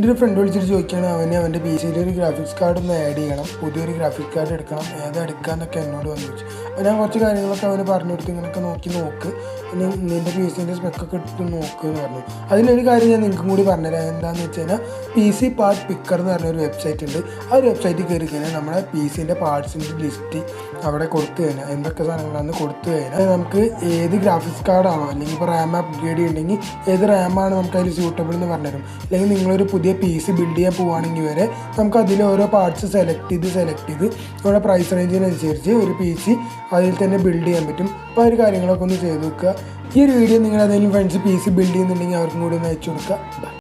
എൻ്റെ ഒരു ഫ്രണ്ട് വിളിച്ചിട്ട് ചോദിക്കുകയാണ് അവൻ്റെ പി സിയിൽ ഒരു ഗ്രാഫിക്സ് കാർഡ് ഒന്ന് ആഡ് ചെയ്യണം, പുതിയൊരു ഗ്രാഫിക്സ് കാർഡ് എടുക്കണം, എടുക്കാമെന്നൊക്കെ എന്നോട് വന്ന് ചോദിച്ചു. അപ്പോൾ ഞാൻ കുറച്ച് കാര്യങ്ങളൊക്കെ അവന് പറഞ്ഞു കൊടുത്ത് ഇങ്ങനെയൊക്കെ നോക്ക്, ഇനി നിൻ്റെ പി സിൻ്റെ സ്പെക്കൊക്കെ എടുത്ത് നോക്ക് എന്ന് പറഞ്ഞു. അതിലൊരു കാര്യം ഞാൻ നിങ്ങൾക്കും കൂടി പറഞ്ഞുതരാം. എന്താണെന്ന് വെച്ച് കഴിഞ്ഞാൽ PC പാർട്ട് പിക്കർ എന്ന് പറഞ്ഞൊരു വെബ്സൈറ്റ് ഉണ്ട്. ആ ഒരു വെബ്സൈറ്റിൽ കയറി കഴിഞ്ഞാൽ നമ്മുടെ പി സിൻ്റെ പാർട്സിൻ്റെ ലിസ്റ്റ് അവിടെ കൊടുത്തു കഴിഞ്ഞാൽ എന്തൊക്കെ സാധനങ്ങളാണെന്ന് കൊടുത്തു കഴിഞ്ഞാൽ നമുക്ക് ഏത് ഗ്രാഫിക്സ് കാർഡാണോ, അല്ലെങ്കിൽ ഇപ്പോൾ റാം അപ്ഗ്രേഡ് ചെയ്യുന്നുണ്ടെങ്കിൽ ഏത് റാമാണ് നമുക്ക് അതിൽ സ്യൂട്ടബിൾ എന്ന് പറഞ്ഞുതരും. അല്ലെങ്കിൽ നിങ്ങളൊരു പുതിയ PC ബിൽഡ് ചെയ്യാൻ പോവുകയാണെങ്കിൽ വരെ നമുക്ക് അതിൽ ഓരോ പാർട്സ് സെലക്ട് ചെയ്ത് നമ്മുടെ പ്രൈസ് റേഞ്ചിനനുസരിച്ച് ഒരു PC അതിൽ തന്നെ ബിൽഡ് ചെയ്യാൻ പറ്റും. അപ്പോൾ ആ ഒരു കാര്യങ്ങളൊക്കെ ഒന്ന് ചെയ്ത് നോക്കുക. ഈ ഒരു വീഡിയോ നിങ്ങൾ ഏതെങ്കിലും ഫ്രണ്ട്സ് PC ബിൽഡ് ചെയ്യുന്നുണ്ടെങ്കിൽ അവർക്കും കൂടി ഒന്ന് അയച്ചു കൊടുക്കുക.